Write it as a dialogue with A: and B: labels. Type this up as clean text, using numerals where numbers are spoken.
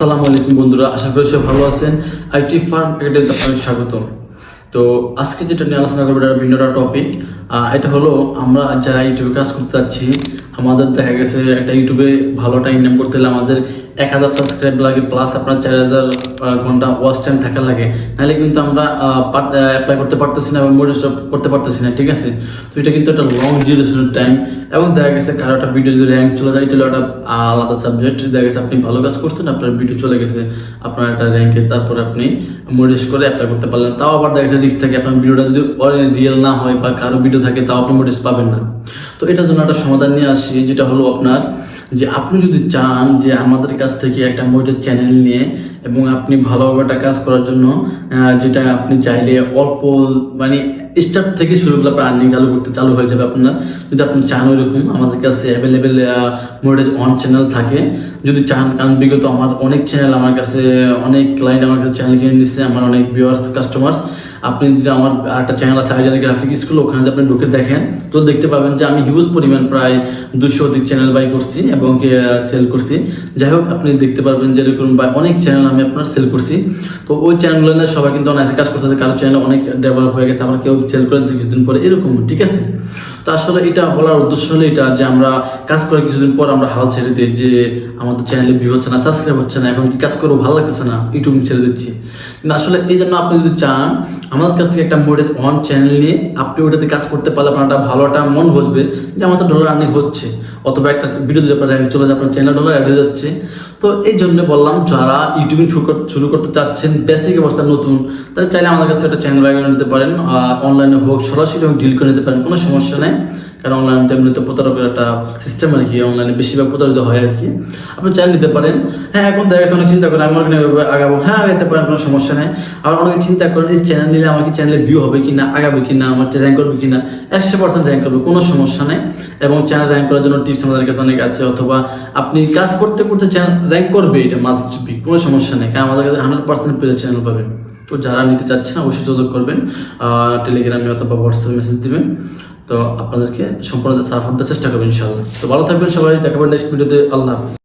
A: আসসালামু আলাইকুম বন্ধুরা, আশা করি সব ভালো আছেন। আইটি ফার্ম একাডেমিতে আপনাদের স্বাগতম। তো আজকে যেটা নিয়ে আলোচনা করবো এটা ভিন্ন একটা টপিক। এটা হলো আমরা যারা ইউটিউবে কাজ করতে যাচ্ছি, আমাদের দেখা গেছে একটা ইউটিউবে ভালোটা ইনকাম করতে হলে আমাদের 1000 সাবস্ক্রাইব লাগে, প্লাস আপনার 4000 ঘন্টা ওয়াচ টাইম থাকা লাগে, নাহলে কিন্তু আমরা অ্যাপ্লাই করতে পারতেছি না এবং মনিটর করতে পারতেছি না। ঠিক আছে, তো এটা কিন্তু একটা লং ডিউরেশন টাইম এবং দেখা গেছে কারো একটা ভিডিও যদি র্যাঙ্ক চলে যায়, এটা হলো একটা আলাদা সাবজেক্ট। দেখা গেছে আপনি ভালো কাজ করছেন, আপনার ভিডিও চলে গেছে আপনার একটা র্যাঙ্কে, তারপরে আপনি মনিটর করে অ্যাপ্লাই করতে পারলেন। তাও আবার দেখা গেছে রিস্ক থাকে, আপনার ভিডিওটা যদি রিয়েল না হয় বা কারো ভিডিও থাকে, তাও আপনি মনিটর পাবেন না। তো এটার জন্য একটা সমাধান নিয়ে আসি, যেটা হলো আপনার যে আপনি যদি চান যে আমাদের কাছ থেকে একটা মোটিভ চ্যানেল নিয়ে এবং আপনি ভালোভাবে একটা কাজ করার জন্য, যেটা আপনি চাইলে অল্প মানে স্টার্ট থেকে শুরু করলে আপনার আর্নিং চালু হয়ে যাবে আপনার। যদি আপনি চান ওইরকম, আমাদের কাছে অ্যাভেলেবেল মোটিভ অন চ্যানেল থাকে যদি চান। কারণ বিগত আমার অনেক চ্যানেল, আমার কাছে অনেক ক্লায়েন্ট আমার কাছে চ্যানেল কিনে নিচ্ছে, আমার অনেক ভিউয়ার্স কাস্টমার্স। আপনি যদি আমার একটা চ্যানেল আছে আইডিয়াল গ্রাফিক স্কুল, ওখানে যদি আপনি ঢুকে দেখেন তো দেখতে পাবেন যে আমি হিউজ পরিমাণ প্রায় 200 অধিক চ্যানেল বাই করছি এবং সেল করছি। যাই হোক, আপনি দেখতে পারবেন যে এরকম অনেক চ্যানেল আমি আপনার সেল করছি। তো ওই চ্যানেলগুলো নিয়ে সবাই কিন্তু অনেক কাজ করতেছে, কারো চ্যানেল অনেক ডেভেলপ হয়ে গেছে, আমার কেউ সেল করেছে কিছুদিন পরে, এরকম। ঠিক আছে, তো আসলে এটা বলার উদ্দেশ্য হলো এটা যে আমরা কাজ করে কিছুদিন পর আমরা হাল ছেড়ে দিই যে আমাদের চ্যানেলে ভিউ হচ্ছে না, সাবস্ক্রাইব হচ্ছে না, এখন কি কাজ করবো, ভালো লাগতেছে না, ইউটিউব ছেড়ে দিচ্ছি। কিন্তু আসলে এই জন্য আপনি যদি চান আমাদের কাছ থেকে একটা মোটিভ অন চ্যানেল নিয়ে আপনি ওটাতে কাজ করতে পারলে আপনার একটা ভালো একটা মন বসবে যে আমার তো ডলার আর্নিং হচ্ছে, অথবা একটা ভিডিও যদি আপনার র্যাঙ্ক চলে যায়, আপনার চ্যানেল ডলার অ্যাড হয়ে যাচ্ছে। তো এই জন্য বললাম, যারা ইউটিউবিং শুরু করতে চাচ্ছেন, বেসিক অবস্থা নতুন, তাহলে চাইলে আমাদের কাছে একটা চ্যানেল বাই করে নিতে পারেন। অনলাইনে হোক, সরাসরি হোক, ডিল করে নিতে পারেন, কোনো সমস্যা নেই। কারণ অনলাইনে এমনিতে প্রতারকের একটা সিস্টেম আর কি, অনলাইনে বেশিরভাগ প্রতারিত হয় আর কি। আপনি চ্যানেল নিতে পারেন। হ্যাঁ, এখন দেখা গেছে অনেক চিন্তা করেন আমি অনেক আগাবো, হ্যাঁ আগাতে পারেন, কোনো সমস্যা নেই। আর অনেকে চিন্তা করেন এই চ্যানেল নিলে আমার কি চ্যানেলে ভিউ হবে কিনা, আগাবে কিনা, আমার র্যাঙ্ক করবে কিনা। 100% র্যাঙ্ক করবে, কোনো সমস্যা নেই। এবং চ্যানেল র্যাঙ্ক করার জন্য টিপস আমাদের কাছে অনেক আছে, অথবা আপনি কাজ করতে করতে চ্যানেল র্যাঙ্ক করবে, এটা মাস্ট বি, কোনো সমস্যা নেই। কারণ আমাদের কাছে 100% পেজের চ্যানেল পাবেন। তো যারা নিতে চাচ্ছেন অবশ্যই যোগাযোগ করবেন, টেলিগ্রামে অথবা হোয়াটসঅ্যাপে মেসেজ দিবেন। তো আপনাদেরকে সম্পূর্ণ সাপোর্ট দেওয়ার চেষ্টা করবেন ইনশাআল্লাহ। তো ভালো থাকবেন সবাই, দেখাবেন নেক্সট ভিডিওতে। আল্লাহ হাফেজ।